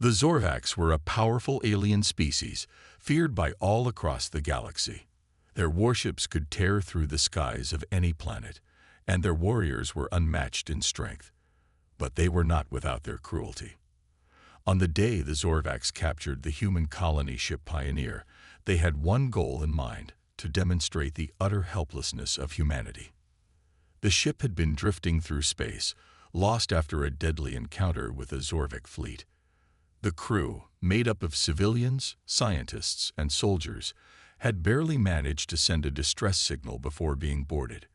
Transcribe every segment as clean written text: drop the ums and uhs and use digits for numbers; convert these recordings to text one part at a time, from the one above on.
The Zorvax were a powerful alien species, feared by all across the galaxy. Their warships could tear through the skies of any planet, and their warriors were unmatched in strength. But they were not without their cruelty. On the day the Zorvax captured the human colony ship Pioneer, they had one goal in mind: to demonstrate the utter helplessness of humanity. The ship had been drifting through space, lost after a deadly encounter with a Zorvak fleet. The crew, made up of civilians, scientists, and soldiers, had barely managed to send a distress signal before being boarded.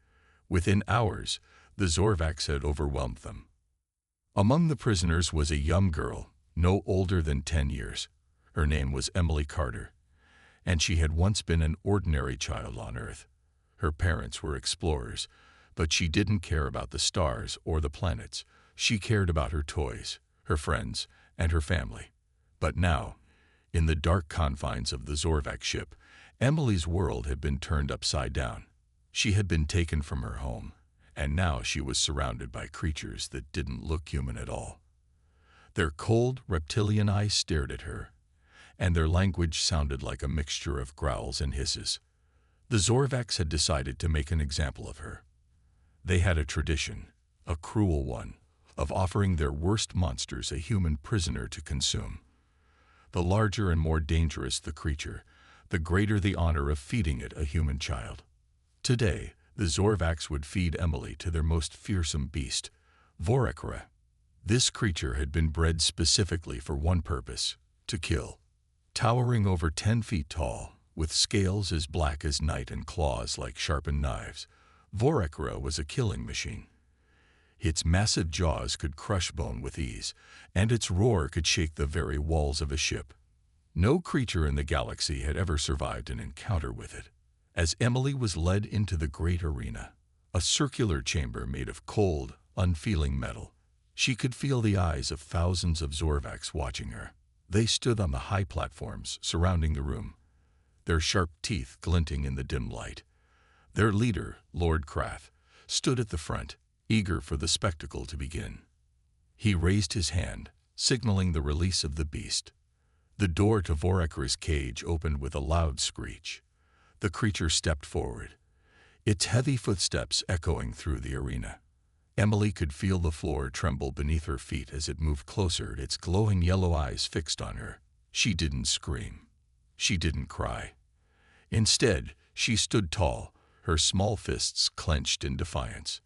Within hours, the Zorvax had overwhelmed them. Among the prisoners was a young girl, no older than 10 years. Her name was Emily Carter, and she had once been an ordinary child on Earth. Her parents were explorers, but she didn't care about the stars or the planets. She cared about her toys, her friends, and her family. But now, in the dark confines of the Zorvak ship, Emily's world had been turned upside down. She had been taken from her home, and now she was surrounded by creatures that didn't look human at all. Their cold, reptilian eyes stared at her, and their language sounded like a mixture of growls and hisses. The Zorvax had decided to make an example of her. They had a tradition, a cruel one, of offering their worst monsters a human prisoner to consume. The larger and more dangerous the creature, the greater the honor of feeding it a human child. Today, the Zorvax would feed Emily to their most fearsome beast, Vorakhra. This creature had been bred specifically for one purpose: to kill. Towering over 10 feet tall, with scales as black as night and claws like sharpened knives, Vorakhra was a killing machine. Its massive jaws could crush bone with ease, and its roar could shake the very walls of a ship. No creature in the galaxy had ever survived an encounter with it. As Emily was led into the great arena, a circular chamber made of cold, unfeeling metal, she could feel the eyes of thousands of Zorvax watching her. They stood on the high platforms surrounding the room, their sharp teeth glinting in the dim light. Their leader, Lord Krath, stood at the front, eager for the spectacle to begin. He raised his hand, signaling the release of the beast. The door to Vorakhra's cage opened with a loud screech. The creature stepped forward, its heavy footsteps echoing through the arena. Emily could feel the floor tremble beneath her feet as it moved closer, its glowing yellow eyes fixed on her. She didn't scream. She didn't cry. Instead, she stood tall, her small fists clenched in defiance.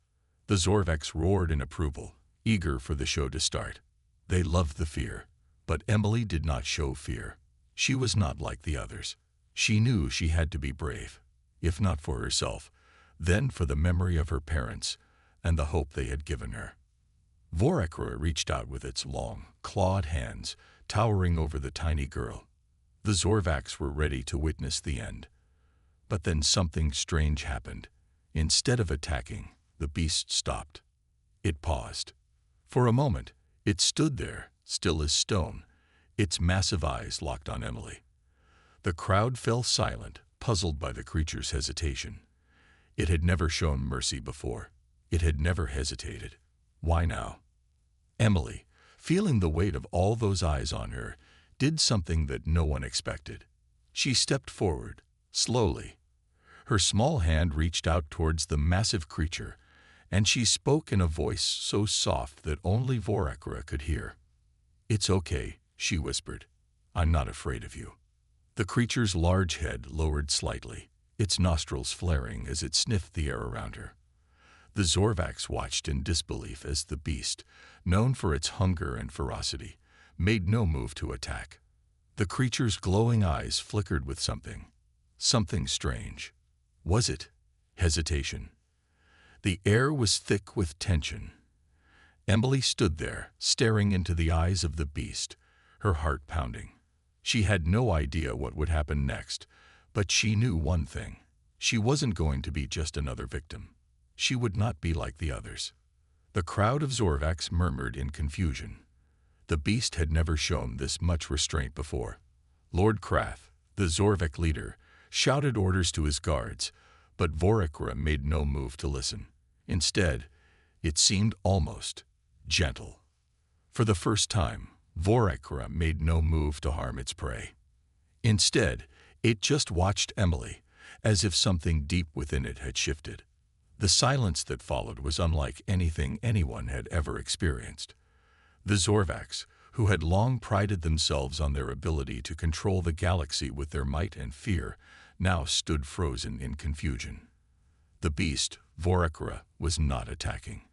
The Zorvax roared in approval, eager for the show to start. They loved the fear, but Emily did not show fear. She was not like the others. She knew she had to be brave, if not for herself, then for the memory of her parents and the hope they had given her. Vorakhra reached out with its long, clawed hands, towering over the tiny girl. The Zorvax were ready to witness the end. But then something strange happened. Instead of attacking, the beast stopped. It paused. For a moment, it stood there, still as stone, its massive eyes locked on Emily. The crowd fell silent, puzzled by the creature's hesitation. It had never shown mercy before. It had never hesitated. Why now? Emily, feeling the weight of all those eyes on her, did something that no one expected. She stepped forward, slowly. Her small hand reached out towards the massive creature, and she spoke in a voice so soft that only Vorakhra could hear. "It's okay," she whispered. "I'm not afraid of you." The creature's large head lowered slightly, its nostrils flaring as it sniffed the air around her. The Zorvax watched in disbelief as the beast, known for its hunger and ferocity, made no move to attack. The creature's glowing eyes flickered with something strange. Was it hesitation? The air was thick with tension. Emily stood there, staring into the eyes of the beast, her heart pounding. She had no idea what would happen next, but she knew one thing. She wasn't going to be just another victim. She would not be like the others. The crowd of Zorvax murmured in confusion. The beast had never shown this much restraint before. Lord Krath, the Zorvak leader, shouted orders to his guards, but Vorakhra made no move to listen. Instead, it seemed almost gentle. For the first time, Vorakra made no move to harm its prey. Instead, it just watched Emily, as if something deep within it had shifted. The silence that followed was unlike anything anyone had ever experienced. The Zorvax, who had long prided themselves on their ability to control the galaxy with their might and fear, now stood frozen in confusion. The beast, Vorakra, was not attacking.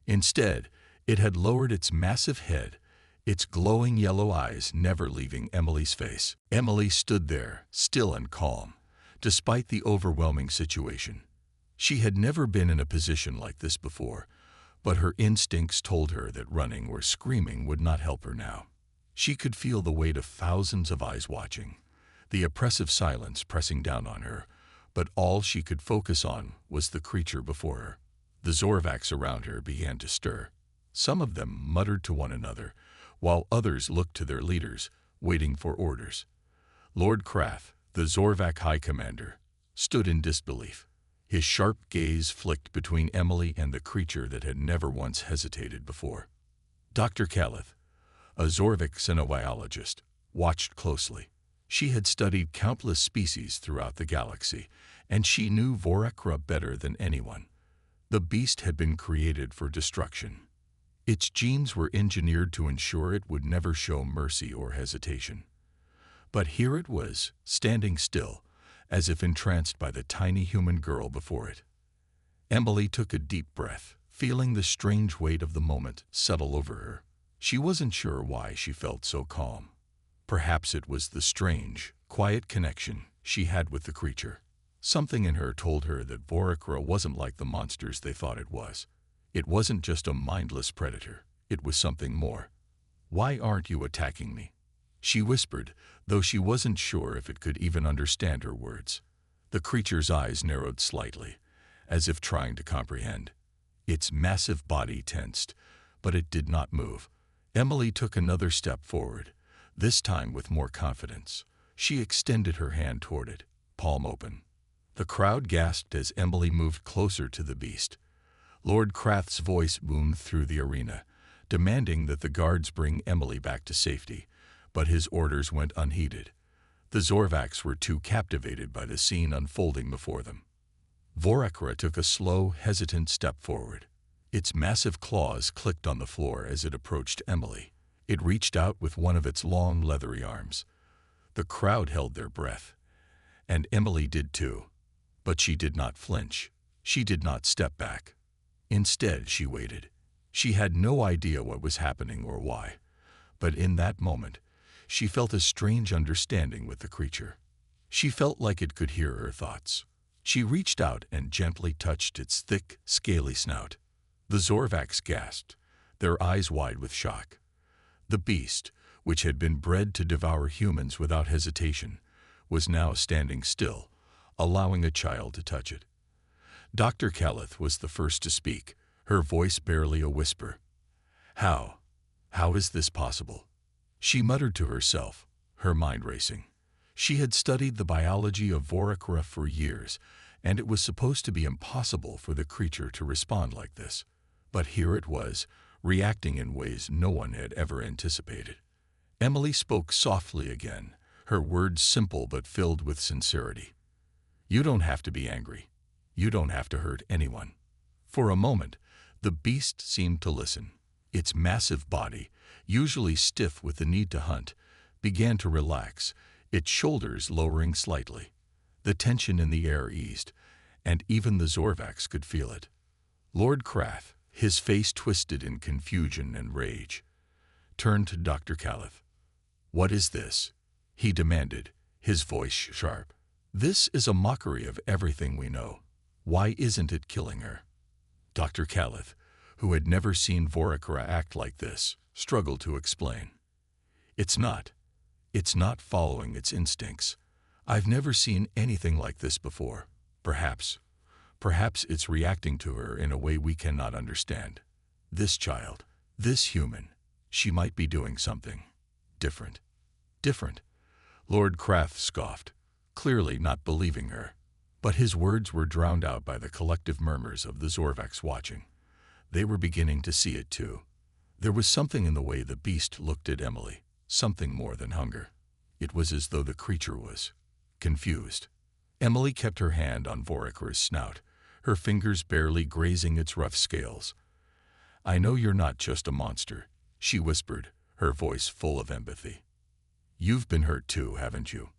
Instead, it had lowered its massive head, its glowing yellow eyes never leaving Emily's face. Emily stood there, still and calm, despite the overwhelming situation. She had never been in a position like this before, but her instincts told her that running or screaming would not help her now. She could feel the weight of thousands of eyes watching, the oppressive silence pressing down on her, but all she could focus on was the creature before her. The Zorvax around her began to stir. Some of them muttered to one another, while others looked to their leaders, waiting for orders. Lord Krath, the Zorvac High Commander, stood in disbelief. His sharp gaze flicked between Emily and the creature that had never once hesitated before. Dr. Calith, a Zorvic xenobiologist, watched closely. She had studied countless species throughout the galaxy, and she knew Vorakra better than anyone. The beast had been created for destruction. Its genes were engineered to ensure it would never show mercy or hesitation. But here it was, standing still, as if entranced by the tiny human girl before it. Emily took a deep breath, feeling the strange weight of the moment settle over her. She wasn't sure why she felt so calm. Perhaps it was the strange, quiet connection she had with the creature. Something in her told her that Vorakra wasn't like the monsters they thought it was. It wasn't just a mindless predator. It was something more. "Why aren't you attacking me?" she whispered, though she wasn't sure if it could even understand her words. The creature's eyes narrowed slightly, as if trying to comprehend. Its massive body tensed, but it did not move. Emily took another step forward, this time with more confidence. She extended her hand toward it, palm open. The crowd gasped as Emily moved closer to the beast. Lord Krath's voice boomed through the arena, demanding that the guards bring Emily back to safety, but his orders went unheeded. The Zorvax were too captivated by the scene unfolding before them. Vorakra took a slow, hesitant step forward. Its massive claws clicked on the floor as it approached Emily. It reached out with one of its long, leathery arms. The crowd held their breath, and Emily did too. But she did not flinch. She did not step back. Instead, she waited. She had no idea what was happening or why, but in that moment, she felt a strange understanding with the creature. She felt like it could hear her thoughts. She reached out and gently touched its thick, scaly snout. The Zorvax gasped, their eyes wide with shock. The beast, which had been bred to devour humans without hesitation, was now standing still, allowing a child to touch it. Dr. Calith was the first to speak, her voice barely a whisper. How is this possible?" She muttered to herself, her mind racing. She had studied the biology of Vorakra for years, and it was supposed to be impossible for the creature to respond like this. But here it was, reacting in ways no one had ever anticipated. Emily spoke softly again, her words simple but filled with sincerity. "You don't have to be angry. You don't have to hurt anyone." For a moment, the beast seemed to listen. Its massive body, usually stiff with the need to hunt, began to relax, its shoulders lowering slightly. The tension in the air eased, and even the Zorvax could feel it. Lord Krath, his face twisted in confusion and rage, turned to Dr. Calith. "What is this?" he demanded, his voice sharp. "This is a mockery of everything we know. Why isn't it killing her?" Dr. Calith, who had never seen Vorakra act like this, struggled to explain. It's not following its instincts. I've never seen anything like this before. Perhaps it's reacting to her in a way we cannot understand. This child, this human, she might be doing something different." "Different?" Lord Krath scoffed, clearly not believing her. But his words were drowned out by the collective murmurs of the Zorvax watching. They were beginning to see it too. There was something in the way the beast looked at Emily, something more than hunger. It was as though the creature was confused. Emily kept her hand on Vorakra's snout, her fingers barely grazing its rough scales. "I know you're not just a monster," she whispered, her voice full of empathy. "You've been hurt too, haven't you?"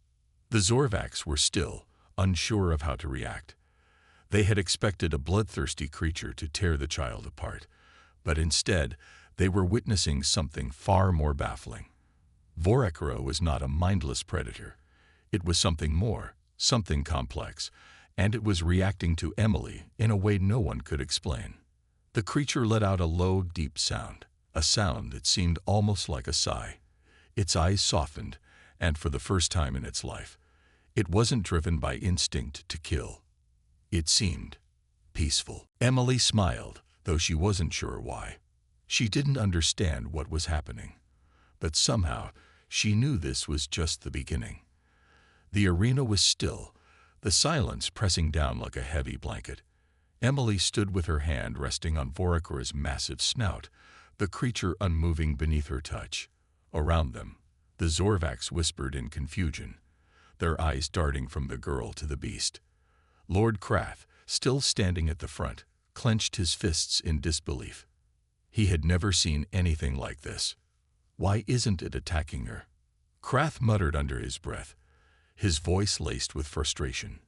The Zorvacs were still, unsure of how to react. They had expected a bloodthirsty creature to tear the child apart, but instead they were witnessing something far more baffling. Vorakra was not a mindless predator. It was something more, something complex, and it was reacting to Emily in a way no one could explain. The creature let out a low, deep sound, a sound that seemed almost like a sigh. Its eyes softened, and for the first time in its life, it wasn't driven by instinct to kill. It seemed peaceful. Emily smiled, though she wasn't sure why. She didn't understand what was happening, but somehow she knew this was just the beginning. The arena was still, the silence pressing down like a heavy blanket. Emily stood with her hand resting on Vorakra's massive snout, the creature unmoving beneath her touch. Around them, the Zorvacs whispered in confusion, their eyes darting from the girl to the beast. Lord Krath, still standing at the front, clenched his fists in disbelief. He had never seen anything like this. Why isn't it attacking her? Krath muttered under his breath, his voice laced with frustration.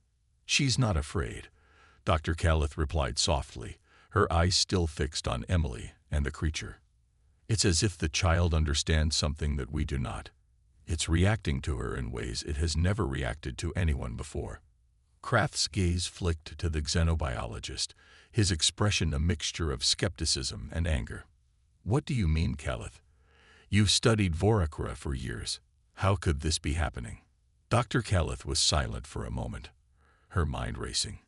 "She's not afraid," Dr. Calith replied softly, her eyes still fixed on Emily and the creature. "It's as if the child understands something that we do not. It's reacting to her in ways it has never reacted to anyone before." Krath's gaze flicked to the xenobiologist, his expression a mixture of skepticism and anger. "What do you mean, Calith? You've studied Vorakra for years. How could this be happening?" Dr. Calith was silent for a moment, her mind racing.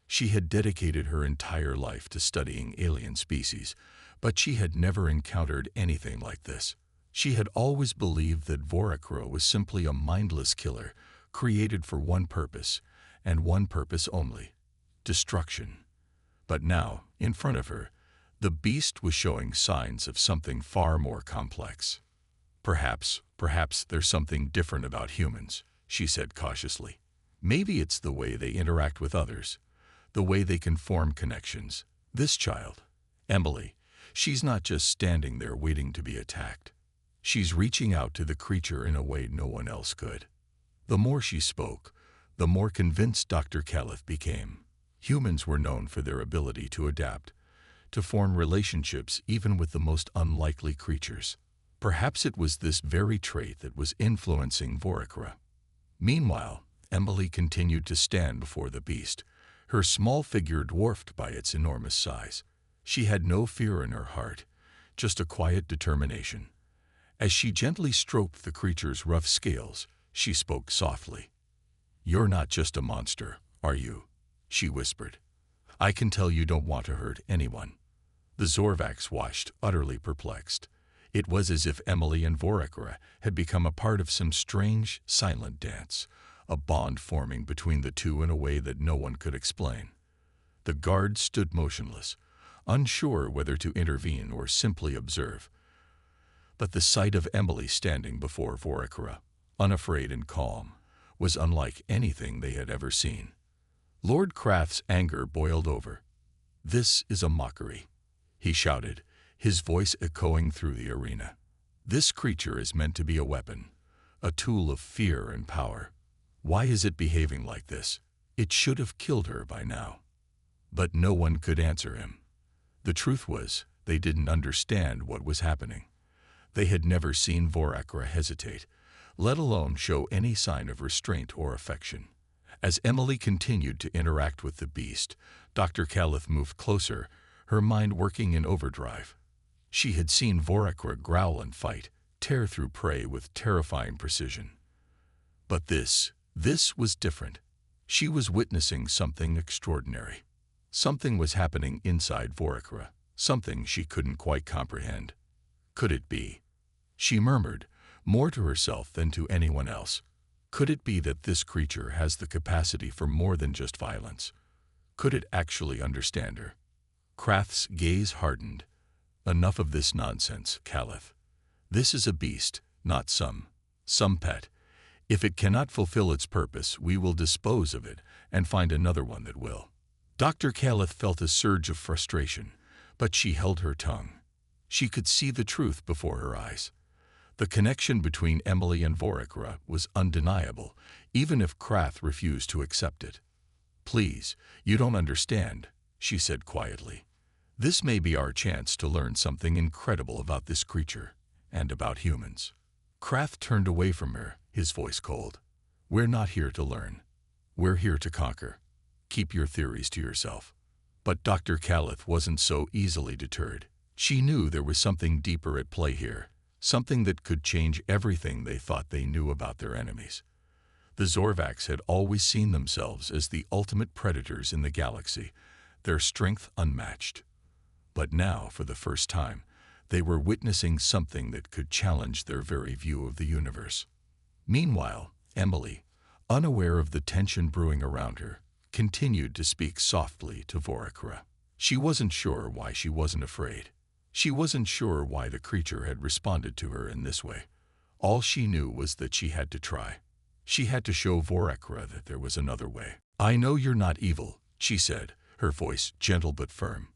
She had dedicated her entire life to studying alien species, but she had never encountered anything like this. She had always believed that Vorakra was simply a mindless killer, created for one purpose, and one purpose only: destruction. But now, in front of her, the beast was showing signs of something far more complex. Perhaps there's something different about humans," she said cautiously. "Maybe it's the way they interact with others, the way they can form connections. This child, Emily, she's not just standing there waiting to be attacked. She's reaching out to the creature in a way no one else could." The more she spoke, the more convinced Dr. Calith became. Humans were known for their ability to adapt, to form relationships even with the most unlikely creatures. Perhaps it was this very trait that was influencing Vorakra. Meanwhile, Emily continued to stand before the beast, her small figure dwarfed by its enormous size. She had no fear in her heart, just a quiet determination. As she gently stroked the creature's rough scales, she spoke softly. "You're not just a monster, are you?" she whispered. "I can tell you don't want to hurt anyone." The Zorvacs watched, utterly perplexed. It was as if Emily and Vorakra had become a part of some strange, silent dance, a bond forming between the two in a way that no one could explain. The guards stood motionless, unsure whether to intervene or simply observe. But the sight of Emily standing before Vorakra, unafraid and calm, was unlike anything they had ever seen. Lord Krath's anger boiled over. "This is a mockery," he shouted, his voice echoing through the arena. "This creature is meant to be a weapon, a tool of fear and power. Why is it behaving like this? It should have killed her by now." But no one could answer him. The truth was, they didn't understand what was happening. They had never seen Vorakra hesitate, let alone show any sign of restraint or affection. As Emily continued to interact with the beast, Dr. Calith moved closer, her mind working in overdrive. She had seen Vorakra growl and fight, tear through prey with terrifying precision. But this was different. She was witnessing something extraordinary. Something was happening inside Vorakra, something she couldn't quite comprehend. Could it be? She murmured, more to herself than to anyone else. Could it be that this creature has the capacity for more than just violence? Could it actually understand her? Krath's gaze hardened. Enough of this nonsense, Caliph. This is a beast, not some pet. If it cannot fulfill its purpose, we will dispose of it and find another one that will. Dr. Caliph felt a surge of frustration, but she held her tongue. She could see the truth before her eyes. The connection between Emily and Voracra was undeniable, even if Krath refused to accept it. "Please, you don't understand," she said quietly. "This may be our chance to learn something incredible about this creature, and about humans." Krath turned away from her, his voice cold. "We're not here to learn. We're here to conquer. Keep your theories to yourself." But Dr. Caliph wasn't so easily deterred. She knew there was something deeper at play here, something that could change everything they thought they knew about their enemies. The Zorvax had always seen themselves as the ultimate predators in the galaxy, their strength unmatched. But now, for the first time, they were witnessing something that could challenge their very view of the universe. Meanwhile, Emily, unaware of the tension brewing around her, continued to speak softly to Voracra. She wasn't sure why she wasn't afraid. She wasn't sure why the creature had responded to her in this way. All she knew was that she had to try. She had to show Voracra that there was another way. "I know you're not evil," she said, her voice gentle but firm.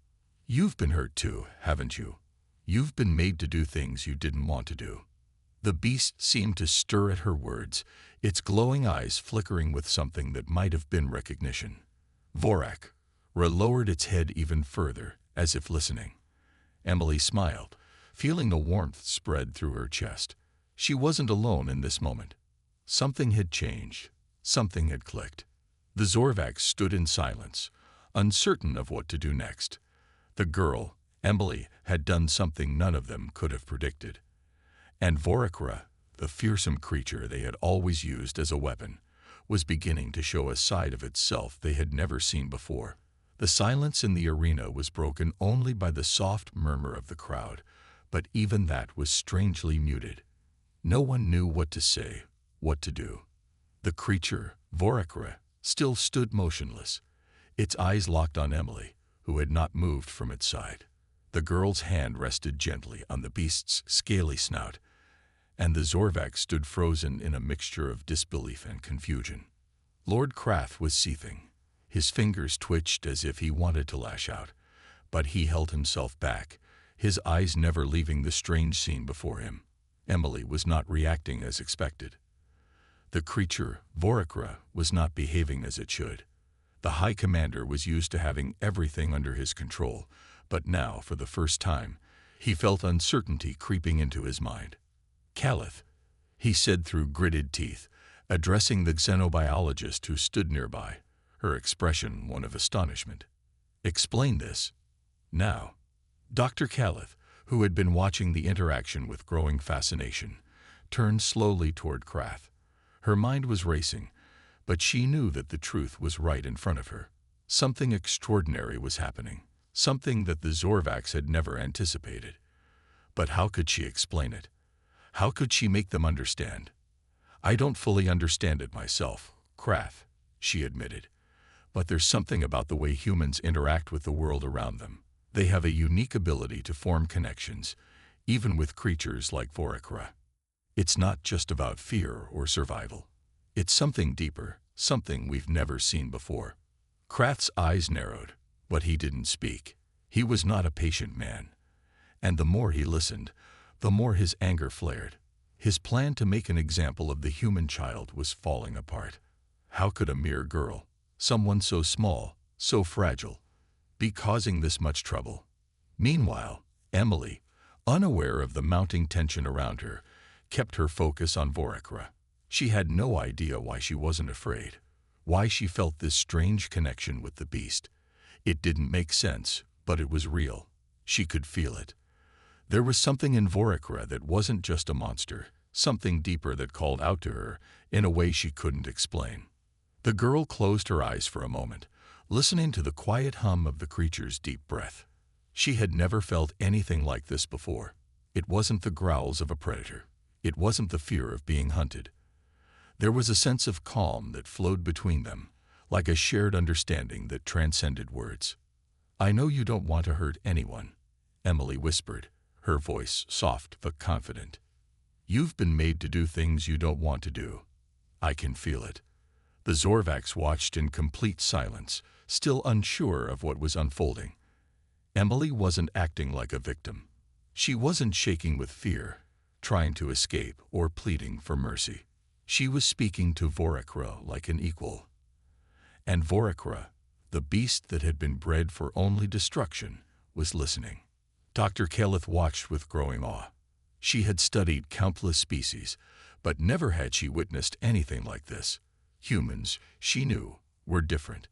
"You've been hurt too, haven't you? You've been made to do things you didn't want to do." The beast seemed to stir at her words, its glowing eyes flickering with something that might have been recognition. Voracra lowered its head even further, as if listening. Emily smiled, feeling a warmth spread through her chest. She wasn't alone in this moment. Something had changed. Something had clicked. The Zorvax stood in silence, uncertain of what to do next. The girl, Emily, had done something none of them could have predicted. And Voracra, the fearsome creature they had always used as a weapon, was beginning to show a side of itself they had never seen before. The silence in the arena was broken only by the soft murmur of the crowd, but even that was strangely muted. No one knew what to say, what to do. The creature, Voracra, still stood motionless, its eyes locked on Emily, who had not moved from its side. The girl's hand rested gently on the beast's scaly snout, and the Zorvax stood frozen in a mixture of disbelief and confusion. Lord Krath was seething. His fingers twitched as if he wanted to lash out, but he held himself back, his eyes never leaving the strange scene before him. Emily was not reacting as expected. The creature, Voracra, was not behaving as it should. The High Commander was used to having everything under his control, but now, for the first time, he felt uncertainty creeping into his mind. "Caliph," he said through gritted teeth, addressing the xenobiologist who stood nearby, her expression one of astonishment. "Explain this. Now." Dr. Caliph, who had been watching the interaction with growing fascination, turned slowly toward Krath. Her mind was racing, but she knew that the truth was right in front of her. Something extraordinary was happening, something that the Zorvax had never anticipated. But how could she explain it? How could she make them understand? "I don't fully understand it myself, Krath," she admitted. "But there's something about the way humans interact with the world around them. They have a unique ability to form connections, even with creatures like Voracra. It's not just about fear or survival. It's something deeper, something we've never seen before." Krath's eyes narrowed, but he didn't speak. He was not a patient man. And the more he listened, the more his anger flared. His plan to make an example of the human child was falling apart. How could a mere girl, someone so small, so fragile, be causing this much trouble? Meanwhile, Emily, unaware of the mounting tension around her, kept her focus on Voracra. She had no idea why she wasn't afraid, why she felt this strange connection with the beast. It didn't make sense, but it was real. She could feel it. There was something in Voracra that wasn't just a monster, something deeper that called out to her in a way she couldn't explain. The girl closed her eyes for a moment, listening to the quiet hum of the creature's deep breath. She had never felt anything like this before. It wasn't the growls of a predator. It wasn't the fear of being hunted. There was a sense of calm that flowed between them, like a shared understanding that transcended words. "I know you don't want to hurt anyone," Emily whispered, her voice soft but confident. "You've been made to do things you don't want to do. I can feel it." The Zorvax watched in complete silence, still unsure of what was unfolding. Emily wasn't acting like a victim. She wasn't shaking with fear, trying to escape or pleading for mercy. She was speaking to Vorakra like an equal. And Vorakra, the beast that had been bred for only destruction, was listening. Dr. Calith watched with growing awe. She had studied countless species, but never had she witnessed anything like this. Humans, she knew, were different.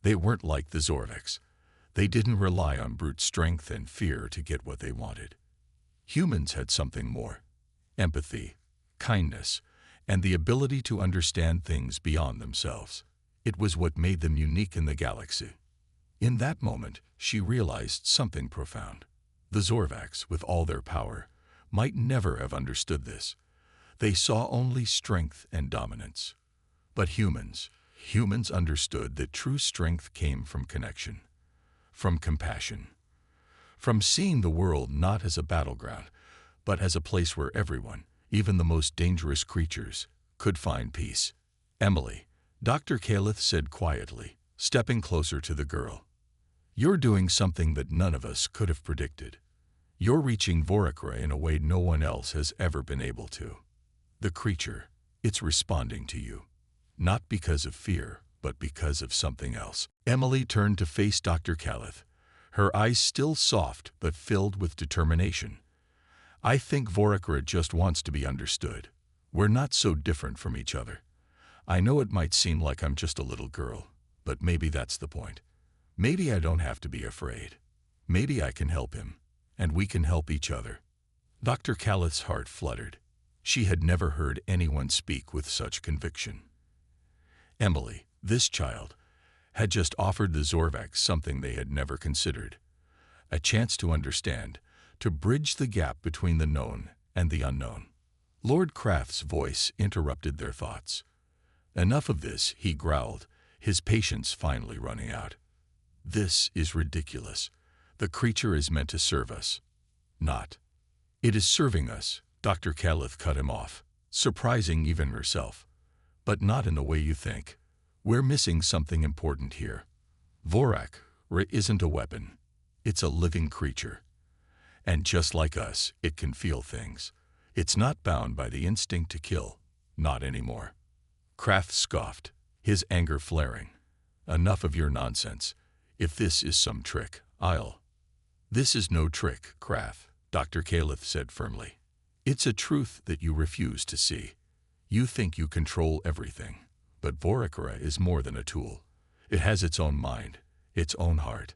They weren't like the Zorvax. They didn't rely on brute strength and fear to get what they wanted. Humans had something more: empathy, kindness, and the ability to understand things beyond themselves. It was what made them unique in the galaxy. In that moment, she realized something profound. The Zorvax, with all their power, might never have understood this. They saw only strength and dominance. But humans understood that true strength came from connection, from compassion, from seeing the world not as a battleground, but as a place where everyone, even the most dangerous creatures, could find peace. "Emily," Dr. Calith said quietly, stepping closer to the girl, "you're doing something that none of us could have predicted. You're reaching Vorakra in a way no one else has ever been able to. The creature, it's responding to you. Not because of fear, but because of something else." Emily turned to face Dr. Calith, her eyes still soft but filled with determination. "I think Vorakra just wants to be understood. We're not so different from each other. I know it might seem like I'm just a little girl, but maybe that's the point. Maybe I don't have to be afraid. Maybe I can help him, and we can help each other." Dr. Calith's heart fluttered. She had never heard anyone speak with such conviction. Emily, this child, had just offered the Zorvax something they had never considered: a chance to understand, to bridge the gap between the known and the unknown. Lord Craft's voice interrupted their thoughts. "Enough of this," he growled, his patience finally running out. "This is ridiculous. The creature is meant to serve us. Not. It is serving us," Dr. Calith cut him off, surprising even herself. "But not in the way you think. We're missing something important here. Vorakra isn't a weapon. It's a living creature. And just like us, it can feel things. It's not bound by the instinct to kill. Not anymore." Kraft scoffed, his anger flaring. "Enough of your nonsense. If this is some trick, I'll—" "This is no trick, Kraft," Dr. Calith said firmly. "It's a truth that you refuse to see. You think you control everything, but Vorakra is more than a tool. It has its own mind, its own heart."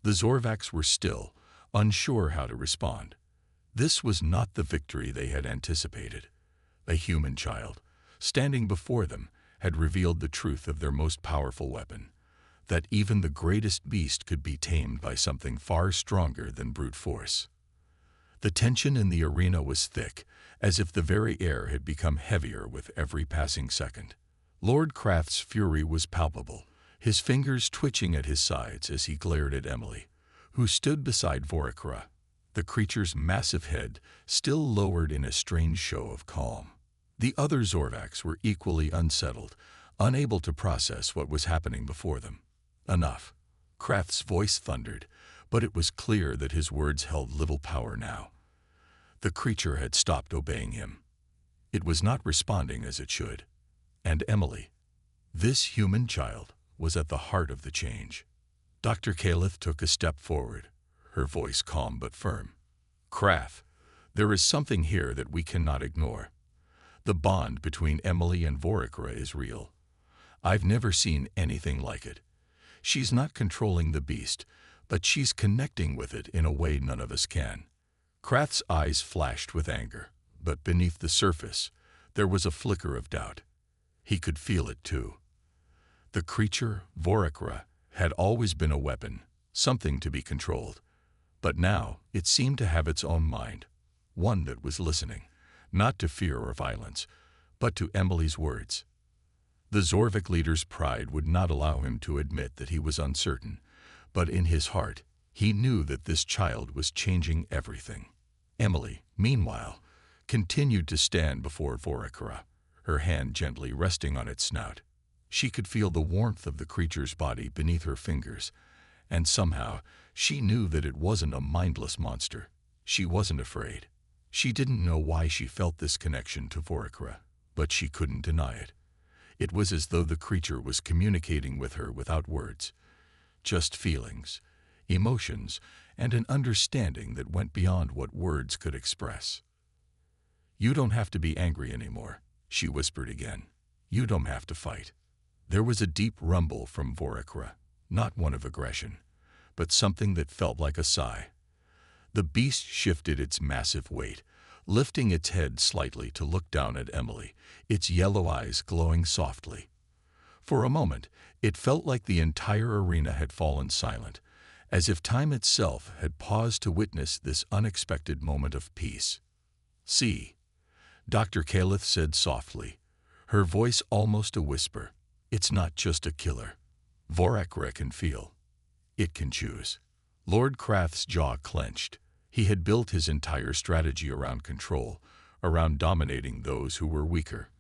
The Zorvax were still, unsure how to respond. This was not the victory they had anticipated. A human child, standing before them, had revealed the truth of their most powerful weapon: that even the greatest beast could be tamed by something far stronger than brute force. The tension in the arena was thick, as if the very air had become heavier with every passing second. Lord Craft's fury was palpable, his fingers twitching at his sides as he glared at Emily, who stood beside Vorakra, the creature's massive head still lowered in a strange show of calm. The other Zorvax were equally unsettled, unable to process what was happening before them. "Enough." Craft's voice thundered, but it was clear that his words held little power now. The creature had stopped obeying him. It was not responding as it should. And Emily, this human child, was at the heart of the change. Dr. Calith took a step forward, her voice calm but firm. "Craft, there is something here that we cannot ignore. The bond between Emily and Vorakra is real. I've never seen anything like it. She's not controlling the beast, but she's connecting with it in a way none of us can." Craft's eyes flashed with anger, but beneath the surface, there was a flicker of doubt. He could feel it too. The creature, Vorakra, had always been a weapon, something to be controlled. But now it seemed to have its own mind, one that was listening, not to fear or violence, but to Emily's words. The Zorvik leader's pride would not allow him to admit that he was uncertain, but in his heart, He knew that this child was changing everything. Emily, meanwhile, continued to stand before Vorakura, her hand gently resting on its snout. She could feel the warmth of the creature's body beneath her fingers, and somehow she knew that it wasn't a mindless monster. She wasn't afraid. She didn't know why she felt this connection to Vorakura, but she couldn't deny it. It was as though the creature was communicating with her without words, just feelings, emotions, and an understanding that went beyond what words could express. "You don't have to be angry anymore," she whispered again. "You don't have to fight." There was a deep rumble from Vorakura, not one of aggression, but something that felt like a sigh. The beast shifted its massive weight, lifting its head slightly to look down at Emily, its yellow eyes glowing softly. For a moment, it felt like the entire arena had fallen silent, as if time itself had paused to witness this unexpected moment of peace. "See," Dr. Calith said softly, her voice almost a whisper. "It's not just a killer. Vorakura can feel. It can choose." Lord Krath's jaw clenched. He had built his entire strategy around control, around dominating those who were weaker.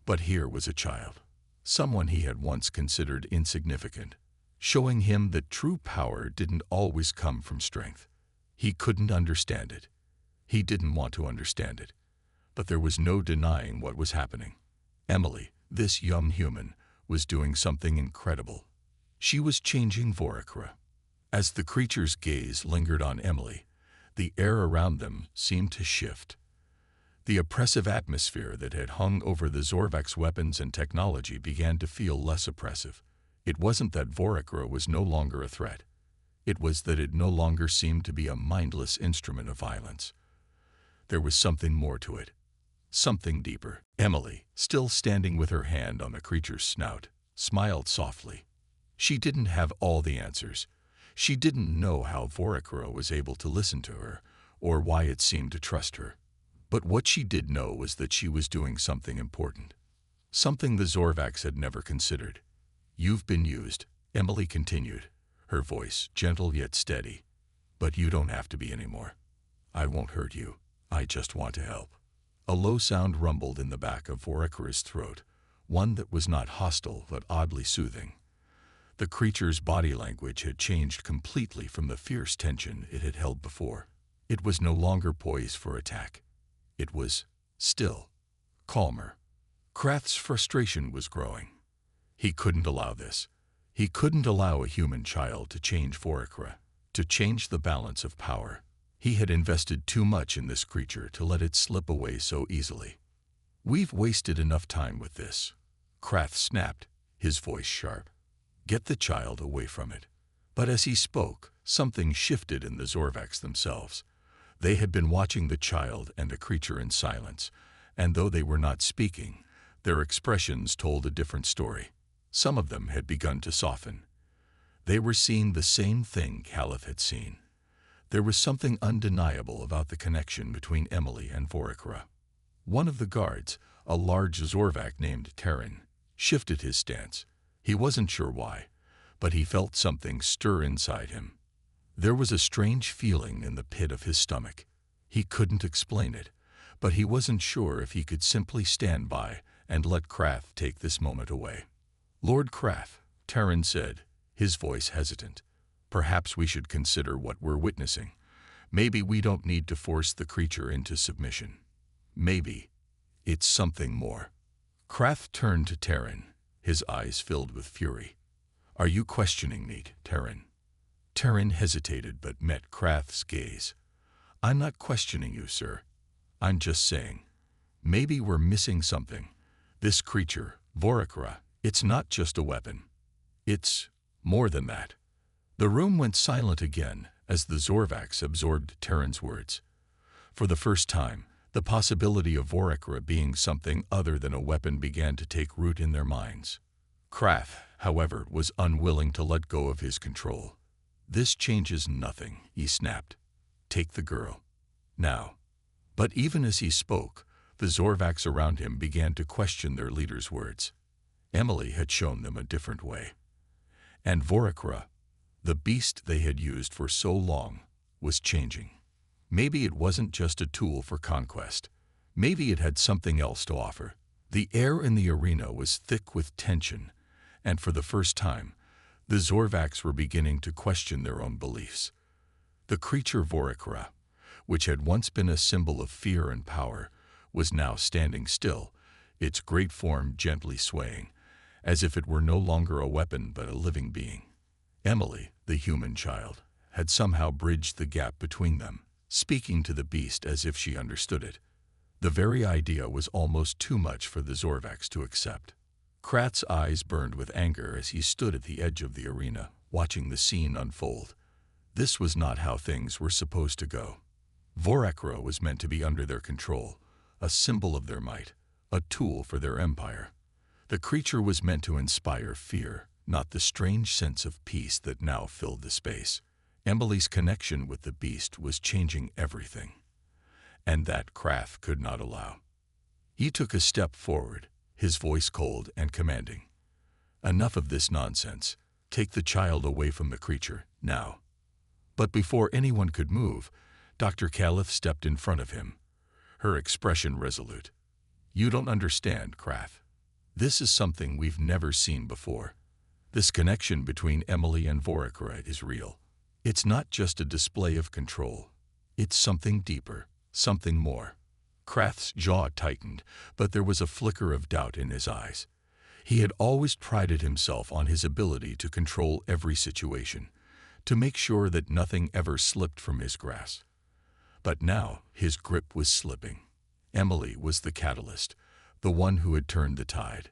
But here was a child, someone he had once considered insignificant, showing him that true power didn't always come from strength. He couldn't understand it. He didn't want to understand it. But there was no denying what was happening. Emily, this young human, was doing something incredible. She was changing Vorakura. As the creature's gaze lingered on Emily, the air around them seemed to shift. The oppressive atmosphere that had hung over the Zorvak's weapons and technology began to feel less oppressive. It wasn't that Vorakura was no longer a threat. It was that it no longer seemed to be a mindless instrument of violence. There was something more to it. Something deeper. Emily, still standing with her hand on the creature's snout, smiled softly. She didn't have all the answers. She didn't know how Vorakura was able to listen to her, or why it seemed to trust her. But what she did know was that she was doing something important. Something the Zorvaks had never considered. "You've been used," Emily continued, her voice gentle yet steady. "But you don't have to be anymore. I won't hurt you. I just want to help." A low sound rumbled in the back of Vorakura's throat, one that was not hostile but oddly soothing. The creature's body language had changed completely from the fierce tension it had held before. It was no longer poised for attack. It was still, calmer. Krath's frustration was growing. He couldn't allow this. He couldn't allow a human child to change Vorakura, to change the balance of power. He had invested too much in this creature to let it slip away so easily. "We've wasted enough time with this," Krath snapped, his voice sharp. "Get the child away from it." But as he spoke, something shifted in the Zorvaks themselves. They had been watching the child and the creature in silence, and though they were not speaking, their expressions told a different story. Some of them had begun to soften. They were seeing the same thing Calith had seen. There was something undeniable about the connection between Emily and Vorakura. One of the guards, a large Zorvak named Terran, shifted his stance. He wasn't sure why, but he felt something stir inside him. There was a strange feeling in the pit of his stomach. He couldn't explain it, but he wasn't sure if he could simply stand by and let Krath take this moment away. "Lord Krath," Terran said, his voice hesitant, "perhaps we should consider what we're witnessing. Maybe we don't need to force the creature into submission. Maybe it's something more." Krath turned to Terran, his eyes filled with fury. "Are you questioning me, Terran?" Terran hesitated but met Krath's gaze. "I'm not questioning you, sir. I'm just saying, maybe we're missing something. This creature, Vorakura, it's not just a weapon. It's more than that." The room went silent again as the Zorvaks absorbed Terran's words. For the first time, the possibility of Vorakura being something other than a weapon began to take root in their minds. Krath, however, was unwilling to let go of his control. "This changes nothing," he snapped. "Take the girl. Now." But even as he spoke, the Zorvaks around him began to question their leader's words. Emily had shown them a different way. And Vorakura, The beast they had used for so long was changing. Maybe it wasn't just a tool for conquest. Maybe it had something else to offer. The air in the arena was thick with tension, and for the first time, the Zorvacs were beginning to question their own beliefs. The creature Vorakra, which had once been a symbol of fear and power, was now standing still, its great form gently swaying, as if it were no longer a weapon but a living being. Emily, the human child, had somehow bridged the gap between them, speaking to the beast as if she understood it. The very idea was almost too much for the Zorvacs to accept. Krath's eyes burned with anger as he stood at the edge of the arena, watching the scene unfold. This was not how things were supposed to go. Vorakra was meant to be under their control, a symbol of their might, a tool for their empire. The creature was meant to inspire fear, not the strange sense of peace that now filled the space. Emily's connection with the beast was changing everything, and that Krath could not allow. He took a step forward, his voice cold and commanding. "Enough of this nonsense. Take the child away from the creature, now." But before anyone could move, Dr. Caliph stepped in front of him, her expression resolute. "You don't understand, Krath. This is something we've never seen before. This connection between Emily and Vorakra is real. It's not just a display of control. It's something deeper, something more." Krath's jaw tightened, but there was a flicker of doubt in his eyes. He had always prided himself on his ability to control every situation, to make sure that nothing ever slipped from his grasp. But now his grip was slipping. Emily was the catalyst, the one who had turned the tide.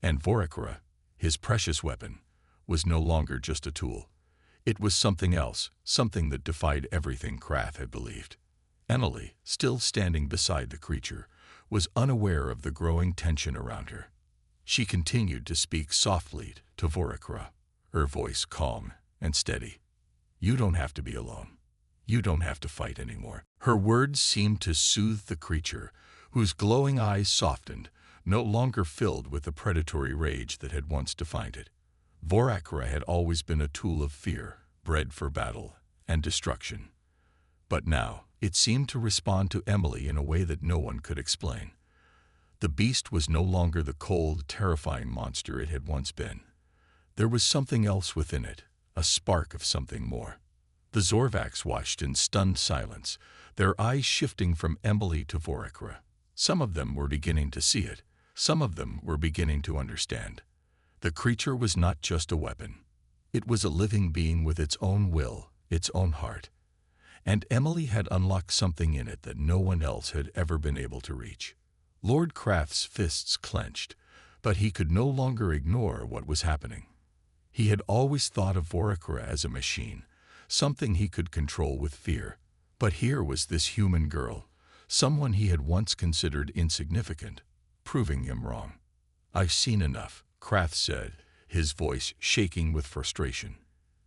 And Vorakra, his precious weapon, was no longer just a tool. It was something else, something that defied everything Krath had believed. Emily, still standing beside the creature, was unaware of the growing tension around her. She continued to speak softly to Vorakra, her voice calm and steady. "You don't have to be alone. You don't have to fight anymore." Her words seemed to soothe the creature, whose glowing eyes softened, no longer filled with the predatory rage that had once defined it. Vorakra had always been a tool of fear, bred for battle and destruction. But now, it seemed to respond to Emily in a way that no one could explain. The beast was no longer the cold, terrifying monster it had once been. There was something else within it, a spark of something more. The Zorvacs watched in stunned silence, their eyes shifting from Emily to Vorakra. Some of them were beginning to see it, some of them were beginning to understand. The creature was not just a weapon. It was a living being with its own will, its own heart. And Emily had unlocked something in it that no one else had ever been able to reach. Lord Krath's fists clenched, but he could no longer ignore what was happening. He had always thought of Vorakra as a machine, something he could control with fear. But here was this human girl, someone he had once considered insignificant, proving him wrong. "I've seen enough," Krath said, his voice shaking with frustration.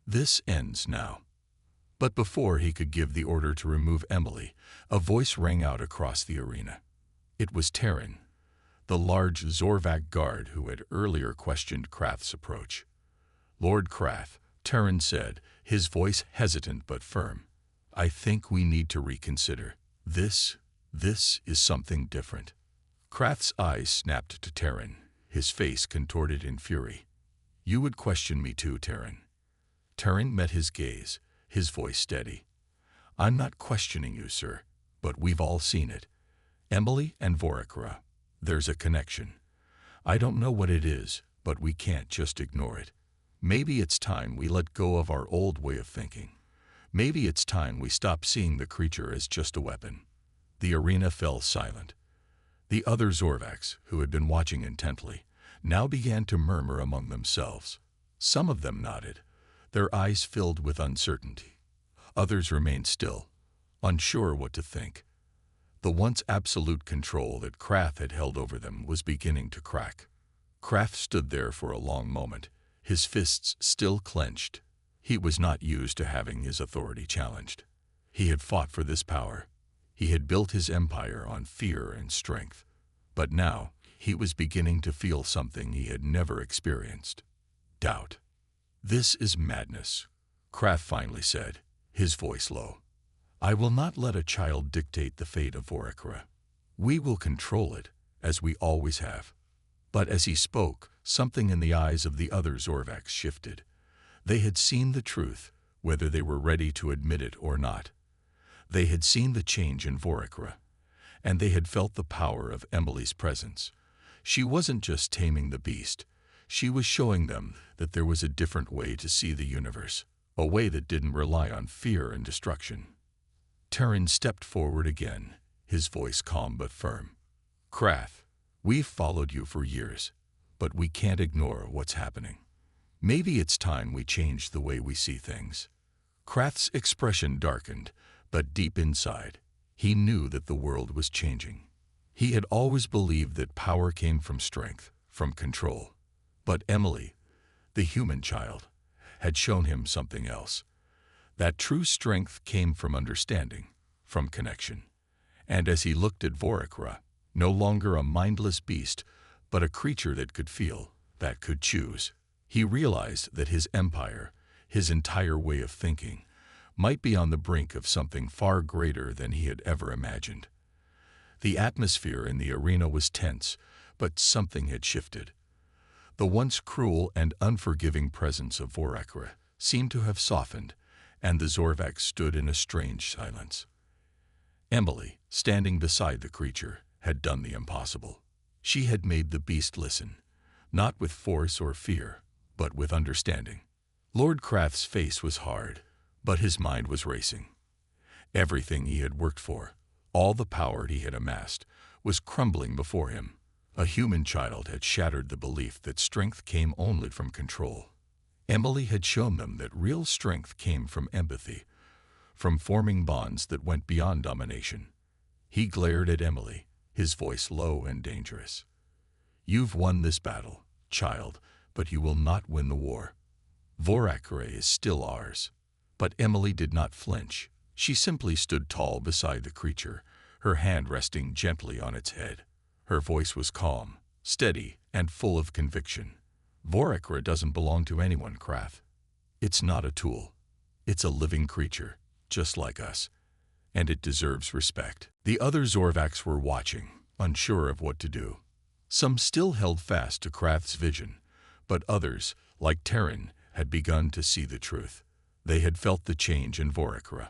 "This ends now." But before he could give the order to remove Emily, a voice rang out across the arena. It was Terran, the large Zorvac guard who had earlier questioned Krath's approach. "Lord Krath," Terran said, his voice hesitant but firm, "I think we need to reconsider. This is something different." Krath's eyes snapped to Terran, his face contorted in fury. "You would question me too, Terran." Terran met his gaze, his voice steady. "I'm not questioning you, sir, but we've all seen it. Emily and Vorakra, there's a connection. I don't know what it is, but we can't just ignore it. Maybe it's time we let go of our old way of thinking. Maybe it's time we stop seeing the creature as just a weapon." The arena fell silent. The other Zorvacs, who had been watching intently, now began to murmur among themselves. Some of them nodded, their eyes filled with uncertainty. Others remained still, unsure what to think. The once absolute control that Krath had held over them was beginning to crack. Krath stood there for a long moment, his fists still clenched. He was not used to having his authority challenged. He had fought for this power. He had built his empire on fear and strength. But now, he was beginning to feel something he had never experienced. Doubt. "This is madness," Krath finally said, his voice low. I will not let a child dictate the fate of Vorakra. We will control it, as we always have. But as he spoke, something in the eyes of the other Zorvax shifted. They had seen the truth, whether they were ready to admit it or not. They had seen the change in Vorakra, and they had felt the power of Emily's presence. She wasn't just taming the beast. She was showing them that there was a different way to see the universe, a way that didn't rely on fear and destruction. Terran stepped forward again, his voice calm but firm. Krath, we've followed you for years, but we can't ignore what's happening. Maybe it's time we change the way we see things. Krath's expression darkened, but deep inside, he knew that the world was changing. He had always believed that power came from strength, from control. But Emily, the human child, had shown him something else. That true strength came from understanding, from connection. And as he looked at Vorakra, no longer a mindless beast, but a creature that could feel, that could choose, he realized that his empire, his entire way of thinking, might be on the brink of something far greater than he had ever imagined. The atmosphere in the arena was tense, but something had shifted. The once cruel and unforgiving presence of Vorakra seemed to have softened, and the Zorvax stood in a strange silence. Emily, standing beside the creature, had done the impossible. She had made the beast listen, not with force or fear, but with understanding. Lord Krath's face was hard, but his mind was racing. Everything he had worked for, all the power he had amassed, was crumbling before him. A human child had shattered the belief that strength came only from control. Emily had shown them that real strength came from empathy, from forming bonds that went beyond domination. He glared at Emily, his voice low and dangerous. You've won this battle, child, but you will not win the war. Vorakra is still ours. But Emily did not flinch. She simply stood tall beside the creature, her hand resting gently on its head. Her voice was calm, steady, and full of conviction. Vorakra doesn't belong to anyone, Krath. It's not a tool. It's a living creature, just like us, and it deserves respect. The other Zorvax were watching, unsure of what to do. Some still held fast to Krath's vision, but others, like Terran, had begun to see the truth. They had felt the change in Vorakra,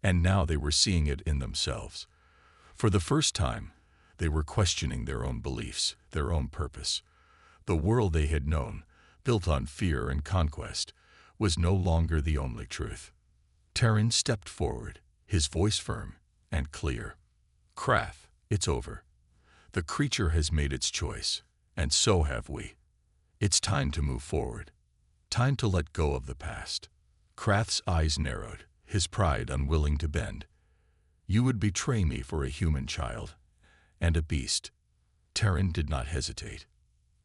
and now they were seeing it in themselves. For the first time, they were questioning their own beliefs, their own purpose. The world they had known, built on fear and conquest, was no longer the only truth. Terran stepped forward, his voice firm and clear. Krath, it's over. The creature has made its choice, and so have we. It's time to move forward. Time to let go of the past. Krath's eyes narrowed, his pride unwilling to bend. You would betray me for a human child, and a beast. Terran did not hesitate.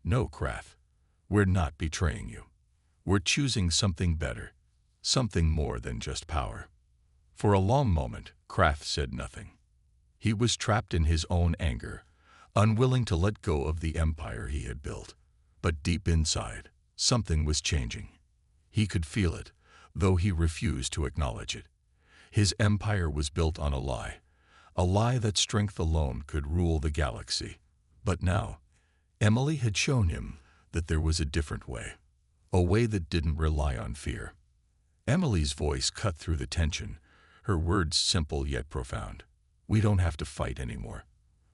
No, Krath, we're not betraying you. We're choosing something better, something more than just power. For a long moment, Krath said nothing. He was trapped in his own anger, unwilling to let go of the empire he had built. But deep inside, something was changing. He could feel it, though he refused to acknowledge it. His empire was built on a lie that strength alone could rule the galaxy. But now, Emily had shown him that there was a different way, a way that didn't rely on fear. Emily's voice cut through the tension, her words simple yet profound. We don't have to fight anymore.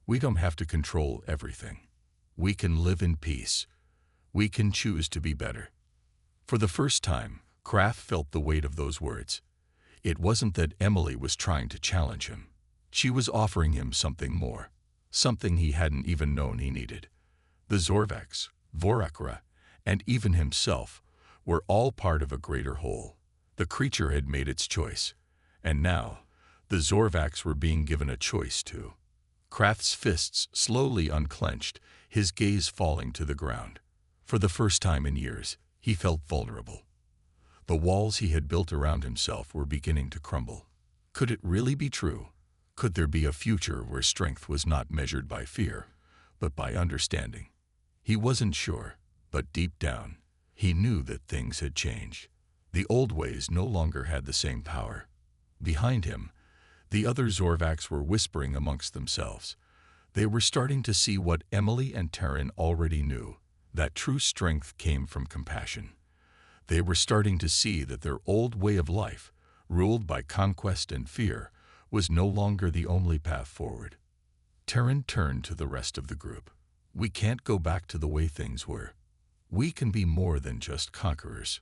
We don't have to control everything. We can live in peace. We can choose to be better. For the first time, Krath felt the weight of those words. It wasn't that Emily was trying to challenge him. She was offering him something more, something he hadn't even known he needed. The Zorvax, Vorakra, and even himself were all part of a greater whole. The creature had made its choice, and now the Zorvax were being given a choice too. Krath's fists slowly unclenched, his gaze falling to the ground. For the first time in years, he felt vulnerable. The walls he had built around himself were beginning to crumble. Could it really be true? Could there be a future where strength was not measured by fear, but by understanding? He wasn't sure, but deep down, he knew that things had changed. The old ways no longer had the same power. Behind him, the other Zorvacs were whispering amongst themselves. They were starting to see what Emily and Taryn already knew, that true strength came from compassion. They were starting to see that their old way of life, ruled by conquest and fear, was no longer the only path forward. Taryn turned to the rest of the group. We can't go back to the way things were. We can be more than just conquerors.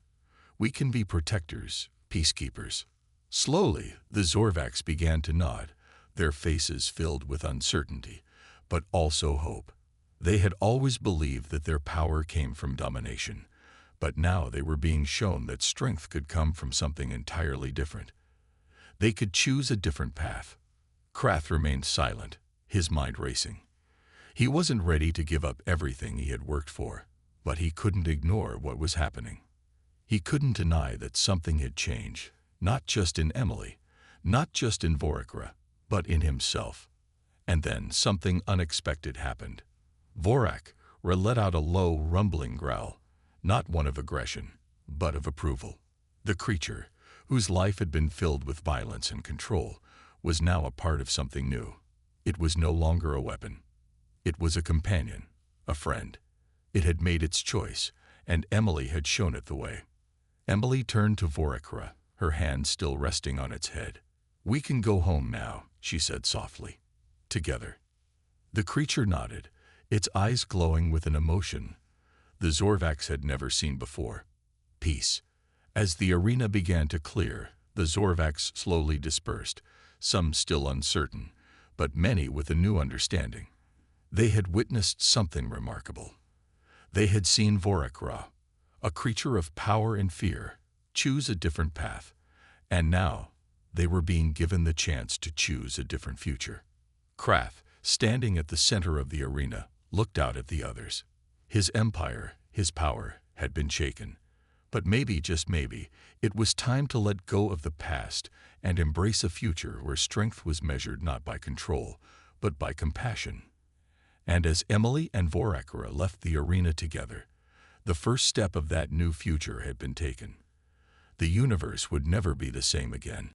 We can be protectors, peacekeepers. Slowly, the Zorvacs began to nod, their faces filled with uncertainty, but also hope. They had always believed that their power came from domination, but now they were being shown that strength could come from something entirely different. They could choose a different path. Krath remained silent, his mind racing. He wasn't ready to give up everything he had worked for, but he couldn't ignore what was happening. He couldn't deny that something had changed, not just in Emily, not just in Voracra, but in himself. And then something unexpected happened. Vorak let out a low, rumbling growl, not one of aggression, but of approval. The creature, whose life had been filled with violence and control, was now a part of something new. It was no longer a weapon. It was a companion, a friend. It had made its choice, and Emily had shown it the way. Emily turned to Voracra, her hand still resting on its head. "We can go home now," she said softly. "Together." The creature nodded, its eyes glowing with an emotion the Zorvacs had never seen before. Peace. As the arena began to clear, the Zorvacs slowly dispersed, some still uncertain, but many with a new understanding. They had witnessed something remarkable. They had seen Voracra, a creature of power and fear, choose a different path, and now they were being given the chance to choose a different future. Krath, standing at the center of the arena, looked out at the others. His empire, his power, had been shaken. But maybe, just maybe, it was time to let go of the past and embrace a future where strength was measured not by control, but by compassion. And as Emily and Voracra left the arena together, the first step of that new future had been taken. The universe would never be the same again.